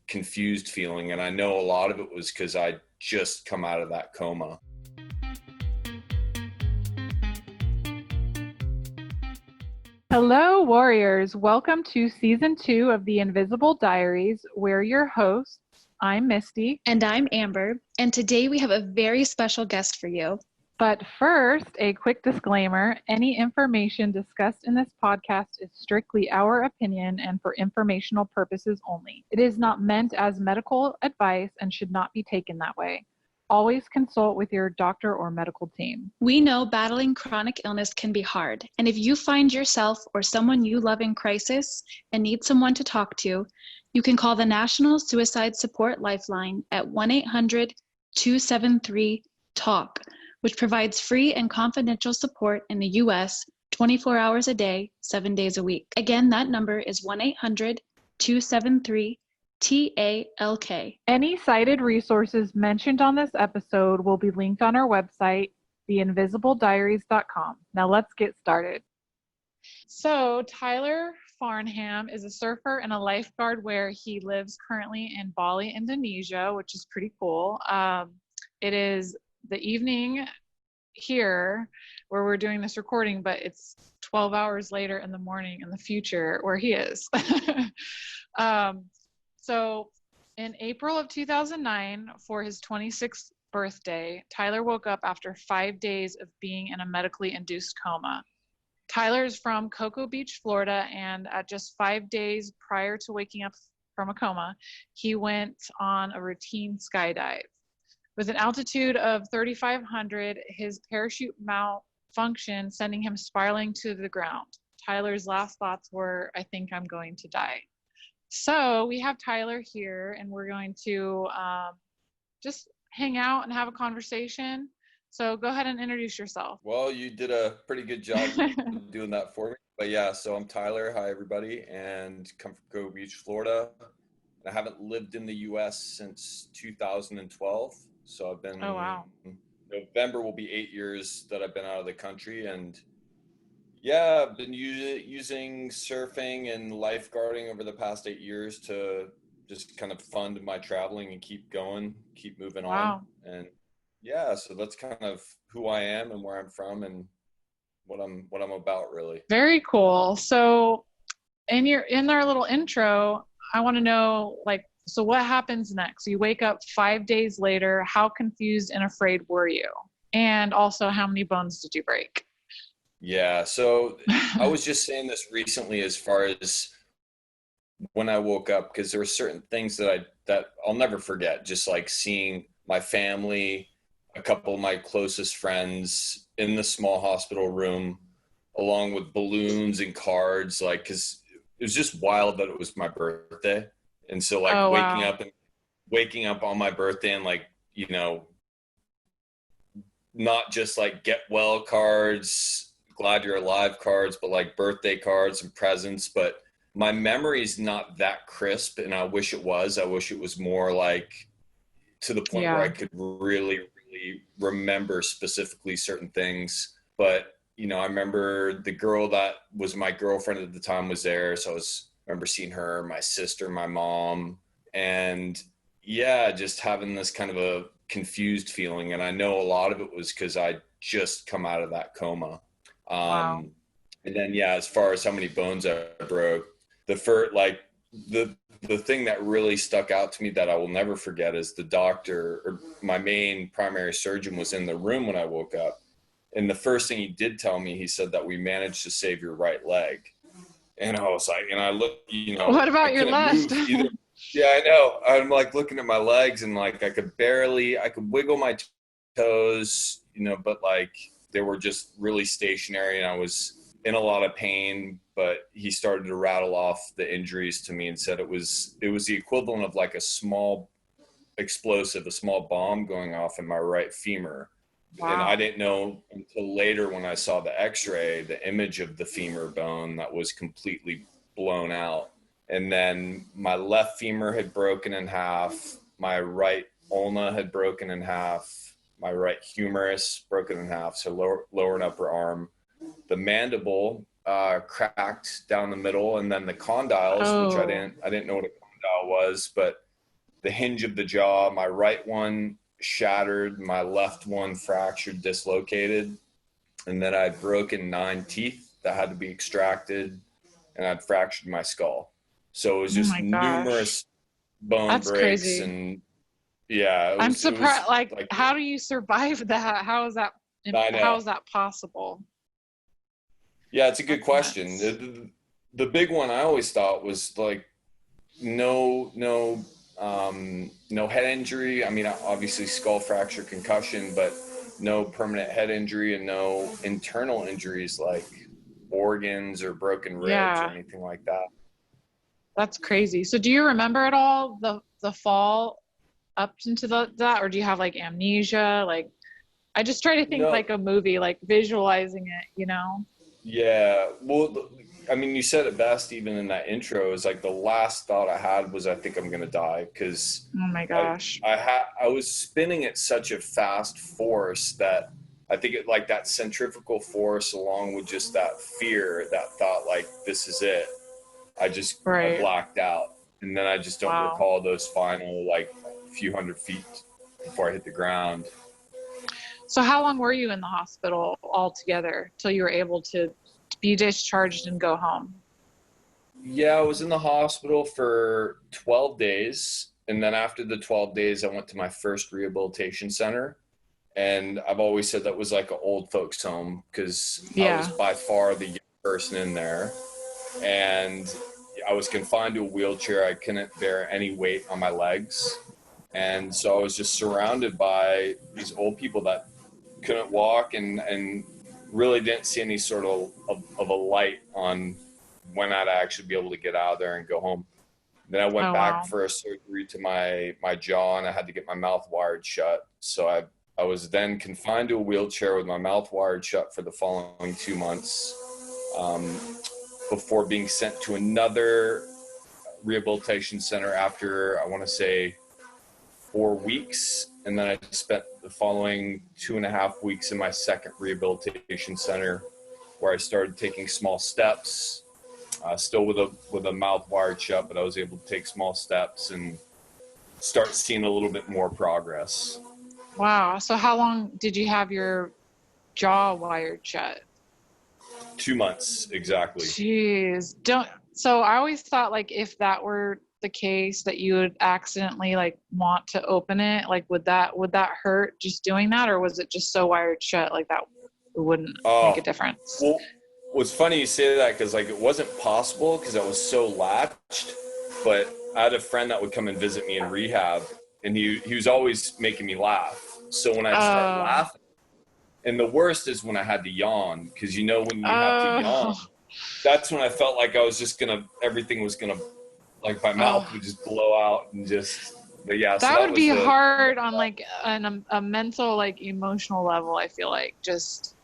confused feeling. And I know a lot of it was because I just come out of that coma. Hello, warriors. Welcome to season 2 of the Invisible Diaries. We're your hosts. I'm Misty. And I'm Amber. And today we have a very special guest for you. But first, a quick disclaimer. Any information discussed in this podcast is strictly our opinion and for informational purposes only. It is not meant as medical advice and should not be taken that way. Always consult with your doctor or medical team. We know battling chronic illness can be hard. And if you find yourself or someone you love in crisis and need someone to talk to, you can call the National Suicide Support Lifeline at 1-800-273-TALK, which provides free and confidential support in the U.S. 24 hours a day, 7 days a week. Again, that number is 1-800-273-TALK. Any cited resources mentioned on this episode will be linked on our website, theinvisibleidiaries.com. Now let's get started. So Tyler Farnham is a surfer and a lifeguard where he lives currently in Bali, Indonesia, which is pretty cool. It is the evening here where we're doing this recording, but it's 12 hours later in the morning in the future where he is. So in April of 2009, for his 26th birthday, Tyler woke up after 5 days of being in a medically induced coma. Tyler is from Cocoa Beach, Florida, and at just 5 days prior to waking up from a coma, he went on a routine skydive. With an altitude of 3,500, his parachute malfunctioned, sending him spiraling to the ground. Tyler's last thoughts were, "I think I'm going to die." So we have Tyler here, and we're going to just hang out and have a conversation. So go ahead and introduce yourself. Well, you did a pretty good job doing that for me. But yeah, so I'm Tyler. Hi, everybody. And come from Cocoa Beach, Florida. I haven't lived in the U.S. since 2012. So I've been, Oh, wow. November will be 8 years that I've been out of the country. And yeah, I've been using surfing and lifeguarding over the past 8 years to just kind of fund my traveling and keep going, keep moving Wow. on. And yeah, so that's kind of who I am and where I'm from and what I'm about, really. Very cool. So in our little intro, I want to know, so what happens next? You wake up 5 days later. How confused and afraid were you? And also, how many bones did you break? Yeah, so I was just saying this recently as far as when I woke up, because there were certain things that I'll never forget, just like seeing my family, a couple of my closest friends in the small hospital room, along with balloons and cards, because it was just wild that it was my birthday. And so waking up on my birthday and not just get well cards, glad you're alive cards, but birthday cards and presents. But my memory's not that crisp, and I wish it was. I wish it was more to the point where I could really, really remember specifically certain things. But, I remember the girl that was my girlfriend at the time was there. So I remember seeing her, my sister, my mom, and yeah, just having this kind of a confused feeling. And I know a lot of it was because I just come out of that coma. Wow. And then, yeah, as far as how many bones I broke, the thing that really stuck out to me that I will never forget is the doctor, or my main primary surgeon, was in the room when I woke up. And the first thing he did tell me, he said that we managed to save your right leg. And I was like, and I looked, What about your left? Yeah, I know. I'm looking at my legs and I could wiggle my toes, but they were just really stationary, and I was in a lot of pain. But he started to rattle off the injuries to me and said it was the equivalent of a small explosive, a small bomb going off in my right femur. Wow. And I didn't know until later when I saw the x-ray, the image of the femur bone that was completely blown out. And then my left femur had broken in half, my right ulna had broken in half, my right humerus broken in half, so lower and upper arm. The mandible cracked down the middle, and then the condyles, which I didn't know what a condyle was, but the hinge of the jaw. My right one shattered, my left one fractured, dislocated, and then I'd broken 9 teeth that had to be extracted, and I'd fractured my skull. So it was Oh just my gosh. numerous bone That's breaks, crazy. and yeah, I'm it was surprised. Like, like, how do you survive that? How is that? I How know. is that possible? Yeah, it's a good That's question. nuts. The big one I always thought was like no head injury. I mean, obviously skull fracture, concussion, but no permanent head injury and no internal injuries like organs or broken ribs or Yeah, anything like that. that's crazy. So, do you remember at all the fall up into that, or do you have like amnesia? Like, I just try to think No, like a movie, like visualizing it. You know? yeah. Well, I mean, you said it best even in that intro. Is like the last thought I had was, I think I'm gonna die, because Oh my I gosh. I was spinning at such a fast force that I think it, like that centrifugal force, along with just that fear, that thought like this is it. I Right. blacked out, and then I just don't Wow. recall those final like few hundred feet before I hit the ground. So, how long were you in the hospital altogether till you were able to be discharged and go home? Yeah, I was in the hospital for 12 days. And then after the 12 days, I went to my first rehabilitation center. And I've always said that was like an old folks' home, because I was Yeah. by far the young person in there. And I was confined to a wheelchair. I couldn't bear any weight on my legs. And so I was just surrounded by these old people that couldn't walk, and really didn't see any sort of a light on when I'd actually be able to get out of there and go home. Then I went Oh back wow. for a surgery to my jaw, and I had to get my mouth wired shut. So I was then confined to a wheelchair with my mouth wired shut for the following 2 months, um, before being sent to another rehabilitation center after, I want to say, 4 weeks. And then I spent the following 2.5 weeks in my second rehabilitation center, where I started taking small steps, still with a mouth wired shut, but I was able to take small steps and start seeing a little bit more progress. Wow. So how long did you have your jaw wired shut? 2 months exactly. Jeez. Don't so I always thought like if that were the case that you would accidentally like want to open it, like would that hurt just doing that, or was it just so wired shut like that wouldn't make a Oh, difference? well, what's funny you say that, because like it wasn't possible because I was so latched. But I had a friend that would come and visit me in rehab, and he was always making me laugh. So when I'd start Uh laughing, and the worst is when I had to yawn, because when you have to yawn, uh that's when I felt like I was just gonna, everything was gonna, like my mouth would oh, just blow out and just. But yeah, so that that would was be the. hard on like a mental like emotional level, I feel like just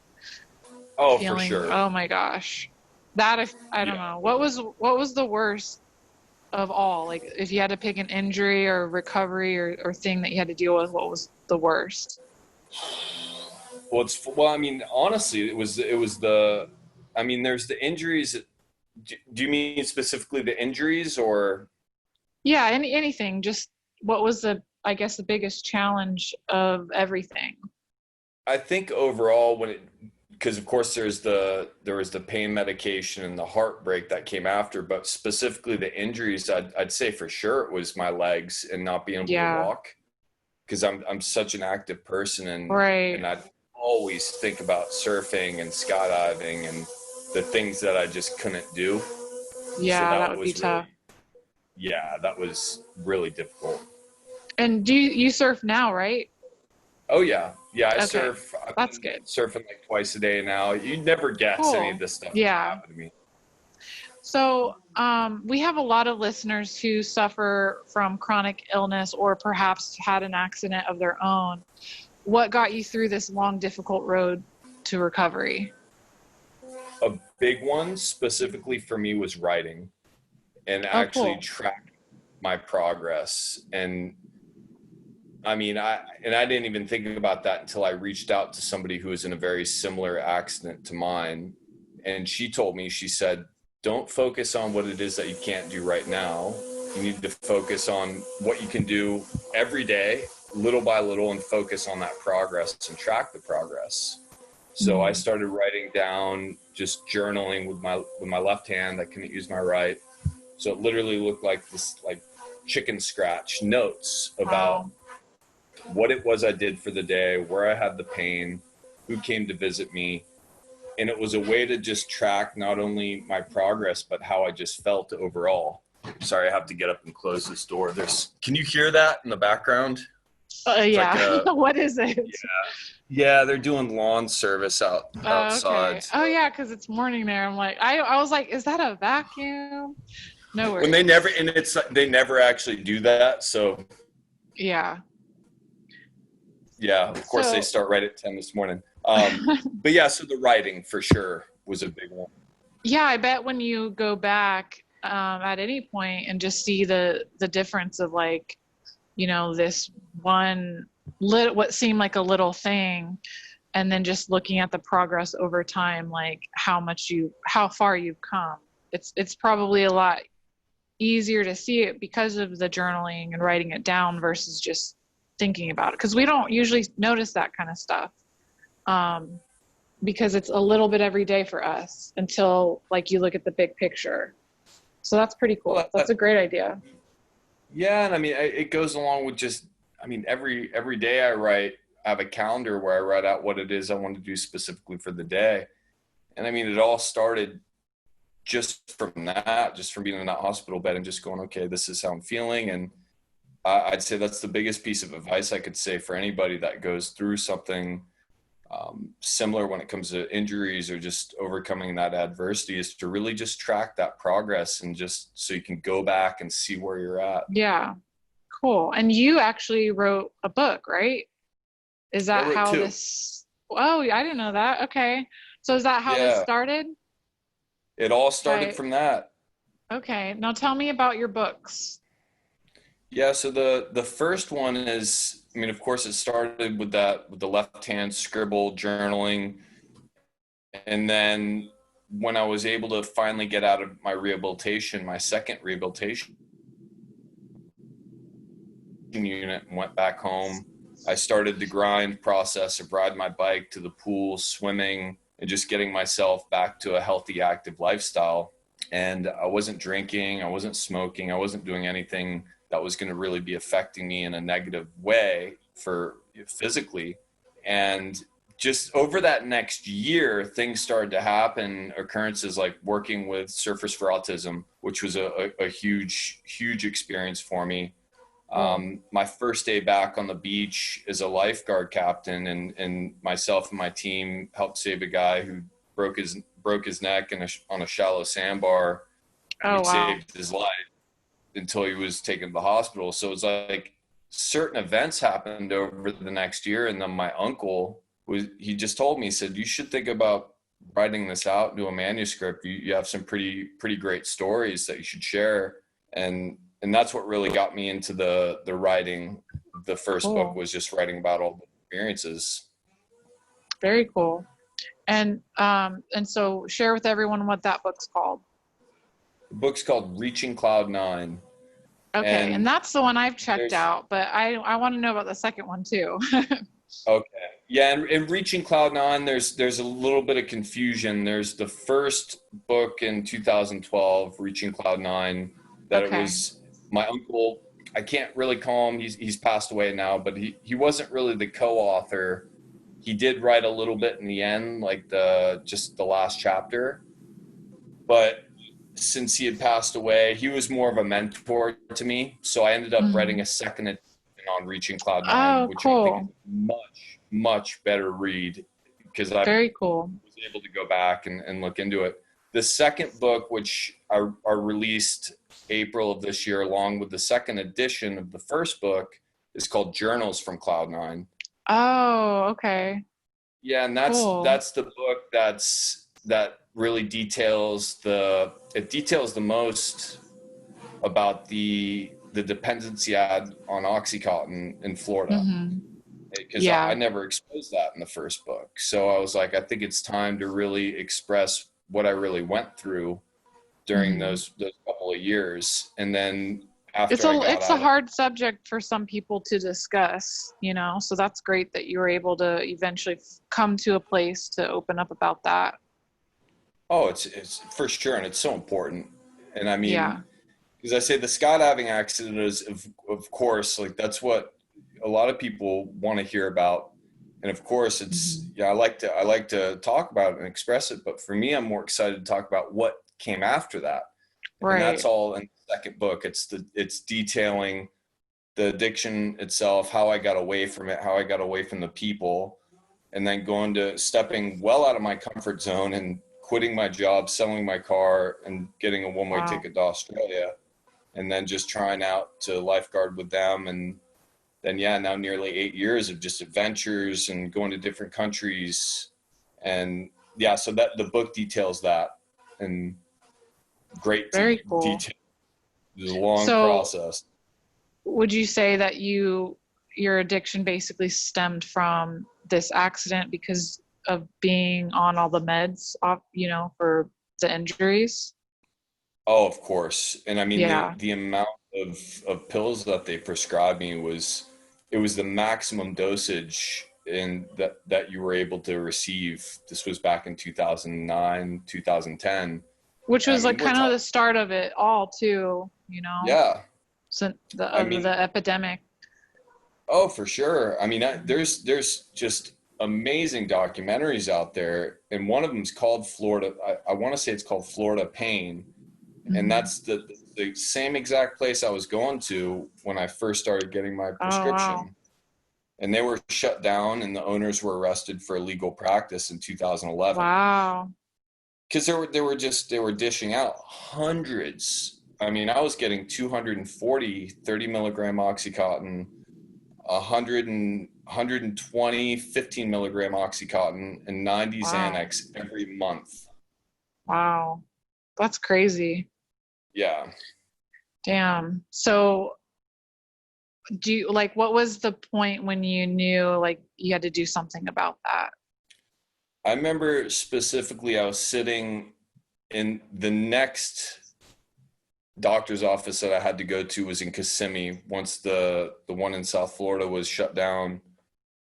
Oh, for feeling, sure. oh my gosh, that if I don't Yeah. know what was the worst of all, like if you had to pick an injury or recovery or thing that you had to deal with, what was the worst? Well, I mean, honestly, it was the. I mean, there's the injuries. Do you mean specifically the injuries, or? Yeah, anything, just what was the, I guess, the biggest challenge of everything? I think overall, because of course there was the pain medication and the heartbreak that came after, but specifically the injuries, I'd say for sure it was my legs and not being able to Yeah, walk, because I'm such an active person, and right. I always think about surfing and skydiving and the things that I just couldn't do. So Yeah, that that would be was really, tough. yeah, that was really difficult. And do you surf now, right? Oh yeah, yeah. I Okay, surf. I've that's been good. surfing like twice a day now. You'd never guess any of Cool. this stuff would Yeah. happen to me. So, we have a lot of listeners who suffer from chronic illness or perhaps had an accident of their own. What got you through this long, difficult road to recovery? A big one specifically for me was writing, and Oh, actually cool. track my progress. And I mean, I didn't even think about that until I reached out to somebody who was in a very similar accident to mine. And she told me, she said, don't focus on what it is that you can't do right now. You need to focus on what you can do every day, little by little, and focus on that progress and track the progress. So I started writing down, just journaling with my left hand. I couldn't use my right. So it literally looked like this, like chicken scratch notes about what it was I did for the day, where I had the pain, who came to visit me. And it was a way to just track not only my progress, but how I just felt overall. Sorry, I have to get up and close this door. Can you hear that in the background? Yeah. Like what is it? Yeah, they're doing lawn service outside. Okay. Oh yeah, because it's morning there. I'm like, I was like, is that a vacuum? No worries. When they never actually do that. So yeah. Yeah, of course they start right at 10 this morning. But yeah, so the writing for sure was a big one. Yeah, I bet when you go back at any point and just see the difference of like, you know, this one what seemed like a little thing, and then just looking at the progress over time, like how far you've come. It's probably a lot easier to see it because of the journaling and writing it down versus just thinking about it, because we don't usually notice that kind of stuff because it's a little bit every day for us until like you look at the big picture. So that's pretty cool. Well, that's a great idea. Yeah, and I mean it goes along with just, I mean, every day I have a calendar where I write out what it is I want to do specifically for the day. And I mean, it all started just from being in that hospital bed and just going, okay, this is how I'm feeling. And I'd say that's the biggest piece of advice I could say for anybody that goes through something similar when it comes to injuries or just overcoming that adversity, is to really just track that progress and just so you can go back and see where you're at. Yeah. Cool. And you actually wrote a book, right? Is that how this? Oh, I didn't know that. Okay. So is that how this started? It all started from that. Okay. Now tell me about your books. Yeah, so the first one is, I mean, of course, it started with the left hand scribble journaling. And then when I was able to finally get out of my second rehabilitation unit, and went back home, I started the grind process of riding my bike to the pool, swimming, and just getting myself back to a healthy, active lifestyle. And I wasn't drinking, I wasn't smoking, I wasn't doing anything that was going to really be affecting me in a negative way for physically. And just over that next year, things started to happen, occurrences like working with Surfers for Autism, which was a huge, huge experience for me. My first day back on the beach as a lifeguard captain, and myself and my team helped save a guy who broke his neck on a shallow sandbar. We saved his life until he was taken to the hospital. So it's like certain events happened over the next year. And then my uncle he just told me, he said, you should think about writing this out, do a manuscript. You have some pretty great stories that you should share. And that's what really got me into the writing. The first book was just writing about all the experiences. Very cool. And so share with everyone what that book's called. The book's called Reaching Cloud 9. Okay, and that's the one I've checked out, but I want to know about the second one too. Okay. Yeah, and Reaching Cloud 9, there's a little bit of confusion. There's the first book in 2012, Reaching Cloud 9, that it was my uncle. I can't really call him, he's passed away now, but he wasn't really the co-author. He did write a little bit in the end, like just the last chapter. But since he had passed away, he was more of a mentor to me. So I ended up writing a second edition on Reaching Cloud 9, which I think is a much better read, because I was able to go back and look into it. The second book, which I released April of this year, along with the second edition of the first book, is called Journals from Cloud 9. Oh, okay. Yeah, and that's the book that really details the most about the dependency I had on Oxycontin in Florida, because I never exposed that in the first book. So I was like, I think it's time to really express what I really went through during those couple of years. And then after I got it's a out of. hard subject for some people to discuss, you know, so that's great that you were able to eventually come to a place to open up about that. Oh, it's for sure, and it's so important. And I Yeah. mean, because I say the skydiving accident is, of course, like that's what a lot of people want to hear about. And of course, it's Mhm. yeah, I like to talk about it and express it. But for me, I'm more excited to talk about what came after that, and that's Right. all in the second book. It's detailing the addiction itself, how I got away from it, how I got away from the people, and then going to stepping well out of my comfort zone and quitting my job, selling my car, and getting a one-way Wow. ticket to Australia, and then just trying out to lifeguard with them. And then yeah, now nearly 8 years of just adventures and going to different countries. And yeah, so that the book details that, and great to Very cool. detail. It was a long So, process. would you say that your addiction basically stemmed from this accident because of being on all the meds off, you know, for the injuries? Oh, of course. And I mean Yeah. the amount of pills that they prescribed me was, it was the maximum dosage in that you were able to receive. This was back in 2009, 2010. Which And I was mean, like we're kind of talking, the start of it all too, you know, yeah. since the I of mean, the epidemic. oh, for sure. I mean, there's just amazing documentaries out there, and one of them's called Florida. I want to say it's called Florida Pain, and Mhm. that's the same exact place I was going to when I first started getting my Oh wow. prescription. And they were shut down, and the owners were arrested for illegal practice in 2011 Wow. because they were dishing out hundreds. I mean, I was getting 240 30 milligram oxycontin, 100 and 120 15 milligram oxycontin, and 90 Wow. Xanax every month. Wow. That's crazy. Yeah. Damn. So do you like what was the point when you knew like you had to do something about that? I remember specifically I was sitting in the next doctor's office that I had to go to was in Kissimmee once the one in South Florida was shut down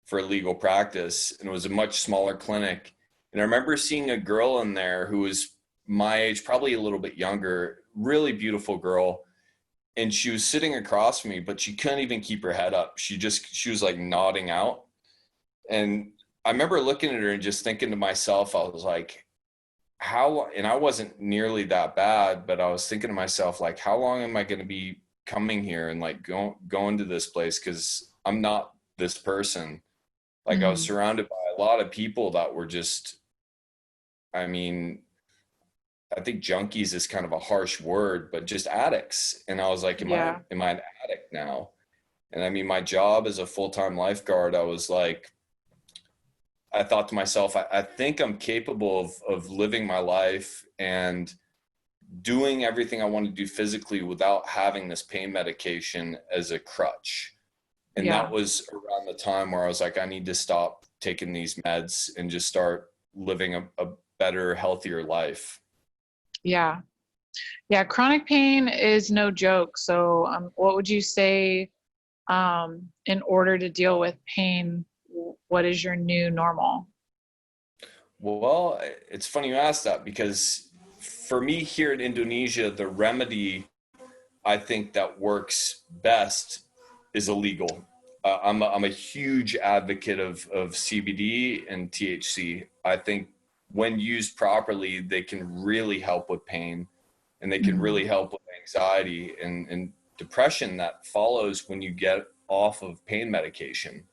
for illegal practice, and it was a much smaller clinic. And I remember seeing a girl in there who was my age, probably a little bit younger, really beautiful girl, and she was sitting across from me, but she couldn't even keep her head up. She was like nodding out. And I remember looking at her and just thinking to myself, I was like, how, and I wasn't nearly that bad, but I was thinking to myself, like, how long am I going to be coming here and like going to this place? Cause I'm not this person. Like I was Hmm. surrounded by a lot of people that were just, I mean, I think junkies is kind of a harsh word, but just addicts. And I was like, Yeah. am I an addict now? And I mean, my job as a full-time lifeguard, I was like, I thought to myself, I think I'm capable of living my life and doing everything I want to do physically without having this pain medication as a crutch. And that Yeah. was around the time where I was like, I need to stop taking these meds and just start living a better, healthier life. Yeah. Yeah. Chronic pain is no joke. So, what would you say, in order to deal with pain, what is your new normal? Well, it's funny you asked that because for me here in Indonesia, the remedy I think that works best is illegal. I'm a huge advocate of CBD and THC. I think when used properly, they can really help with pain, and they can Hmm. really help with anxiety and depression that follows when you get off of pain medication.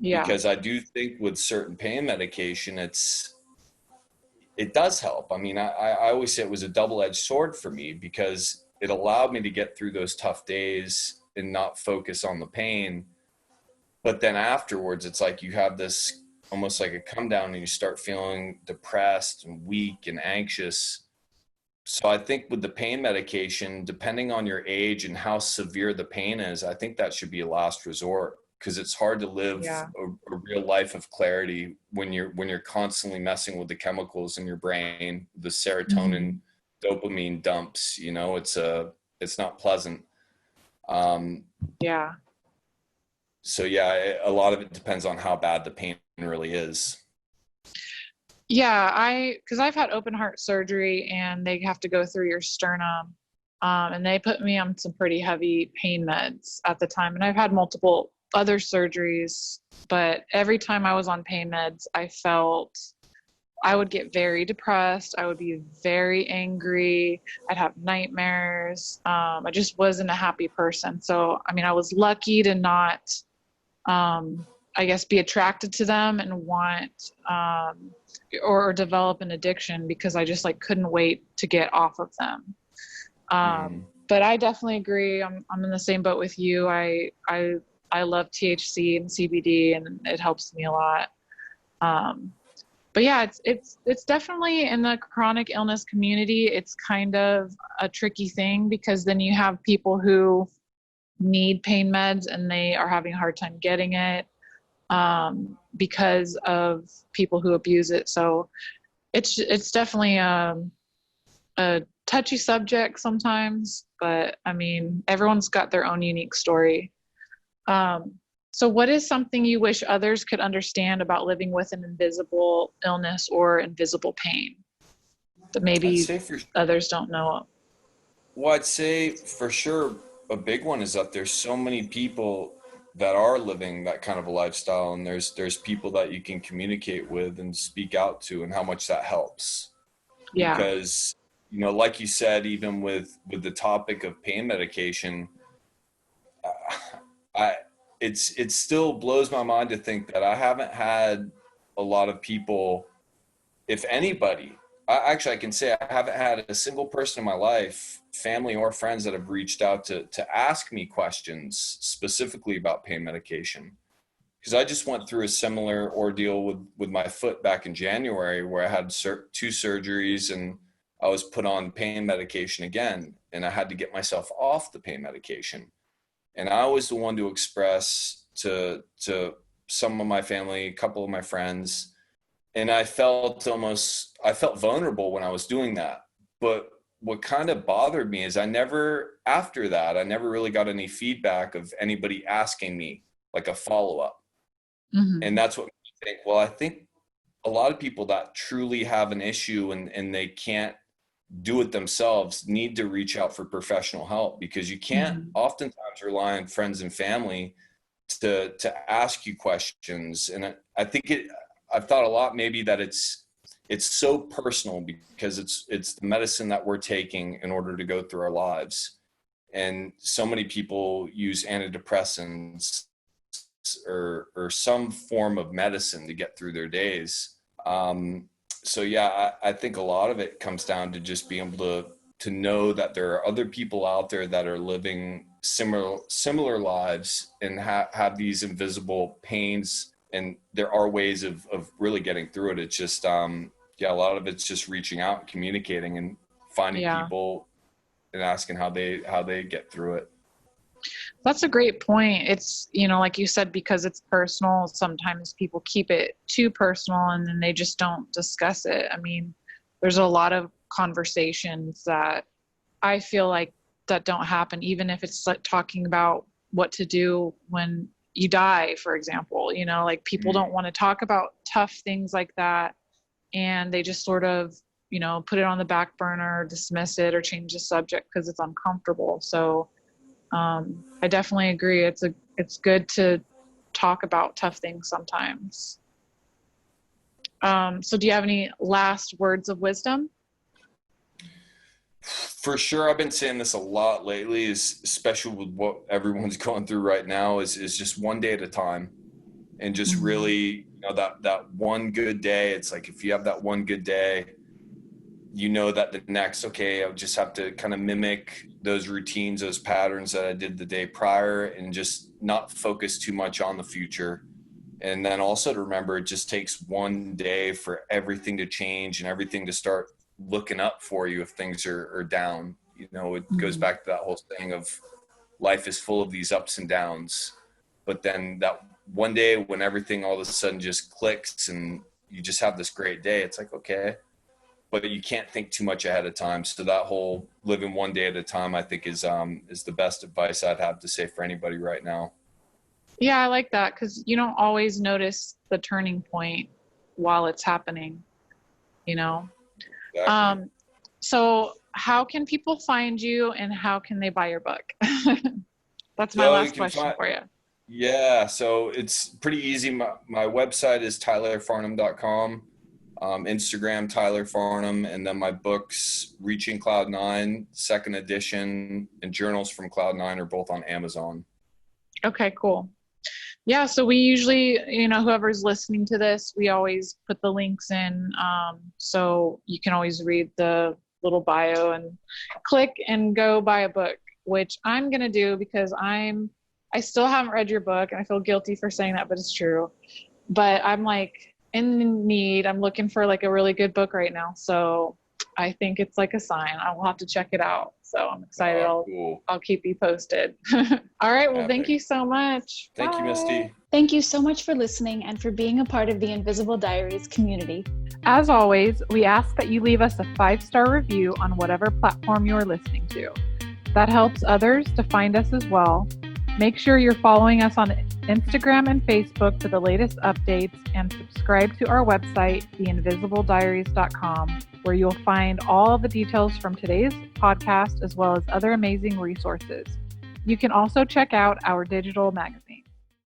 Yeah. Because I do think with certain pain medication, it does help. I mean, I always say it was a double-edged sword for me because it allowed me to get through those tough days and not focus on the pain. But then afterwards, it's like you have this almost like a come down and you start feeling depressed and weak and anxious. So I think with the pain medication, depending on your age and how severe the pain is, I think that should be a last resort because it's hard to live Yeah. a real life of clarity when you're constantly messing with the chemicals in your brain, the serotonin, Hmm. dopamine dumps. You know, it's not pleasant. Yeah. So yeah, a lot of it depends on how bad the pain really is. Yeah, because I've had open heart surgery and they have to go through your sternum. And they put me on some pretty heavy pain meds at the time. And I've had multiple other surgeries, but every time I was on pain meds, I felt I would get very depressed. I would be very angry. I'd have nightmares. I just wasn't a happy person. So, I mean, I was lucky to not, I guess, be attracted to them and want, or develop an addiction because I just like couldn't wait to get off of them. But I definitely agree. I'm in the same boat with you. I love THC and CBD, and it helps me a lot. But yeah, it's definitely in the chronic illness community. It's kind of a tricky thing because then you have people who need pain meds and they are having a hard time getting it because of people who abuse it. So it's definitely a touchy subject sometimes, but I mean, everyone's got their own unique story. So what is something you wish others could understand about living with an invisible illness or invisible pain that maybe others don't know? Well, I'd say for sure a big one is that there's so many people that are living that kind of a lifestyle, and there's people that you can communicate with and speak out to, and how much that helps. Yeah. Because, you know, like you said, even with the topic of pain medication, it still blows my mind to think that I haven't had a lot of people, if anybody, I can say I haven't had a single person in my life, family or friends, that have reached out to ask me questions specifically about pain medication. Because I just went through a similar ordeal with my foot back in January, where I had two surgeries and I was put on pain medication again, and I had to get myself off the pain medication. And I was the one to express to some of my family, a couple of my friends, and I felt vulnerable when I was doing that. But what kind of bothered me is after that, I never really got any feedback of anybody asking me like a follow-up. Mm-hmm. And that's what made me think, well, I think a lot of people that truly have an issue and they can't do it themselves need to reach out for professional help, because you can't oftentimes rely on friends and family to ask you questions. And I think I've thought a lot maybe that it's so personal because it's the medicine that we're taking in order to go through our lives. And so many people use antidepressants or some form of medicine to get through their days. So yeah, I think a lot of it comes down to just being able to know that there are other people out there that are living similar lives and have these invisible pains, and there are ways of really getting through it. It's just a lot of it's just reaching out, communicating, and finding people and asking how they get through it. That's a great point. It's, like you said, because it's personal, sometimes people keep it too personal and then they just don't discuss it. I mean, there's a lot of conversations that I feel like that don't happen, even if it's like talking about what to do when you die, for example. Like people don't want to talk about tough things like that, and they just sort of, put it on the back burner, dismiss it, or change the subject because it's uncomfortable. So I definitely agree. It's good to talk about tough things sometimes. So do you have any last words of wisdom? For sure. I've been saying this a lot lately, especially with what everyone's going through right now, is just one day at a time, and just really, that one good day. It's like, if you have that one good day, that the next, okay, I just have to kind of mimic those routines, those patterns that I did the day prior, and just not focus too much on the future. And then also to remember, it just takes one day for everything to change and everything to start looking up for you if things are down. It goes back to that whole thing of life is full of these ups and downs. But then that one day when everything all of a sudden just clicks and you just have this great day, it's like, okay, but you can't think too much ahead of time. So that whole living one day at a time, I think is the best advice I'd have to say for anybody right now. Yeah, I like that, because you don't always notice the turning point while it's happening, you know? Exactly. So how can people find you, and how can they buy your book? That's my So you last can question for you. Yeah, so it's pretty easy. My website is tylerfarnham.com, Instagram Tyler Farnham, and then my books Reaching Cloud 9, second edition, and Journals from Cloud 9 are both on Amazon. Okay, cool. Yeah, so we usually, whoever's listening to this, we always put the links in, so you can always read the little bio and click and go buy a book, which I'm gonna do because I still haven't read your book, and I feel guilty for saying that, but it's true. But I'm like in need. I'm looking for like a really good book right now, so I think it's like a sign. I will have to check it out. So I'm excited. Cool. I'll keep you posted. All right. Well, thank you so much. Thank you, Misty. Thank you so much for listening and for being a part of the Invisible Diaries community. As always, we ask that you leave us a 5-star review on whatever platform you are listening to. That helps others to find us as well. Make sure you're following us on Instagram and Facebook for the latest updates, and subscribe to our website, theinvisibleidiaries.com, where you'll find all the details from today's podcast as well as other amazing resources. You can also check out our digital magazine.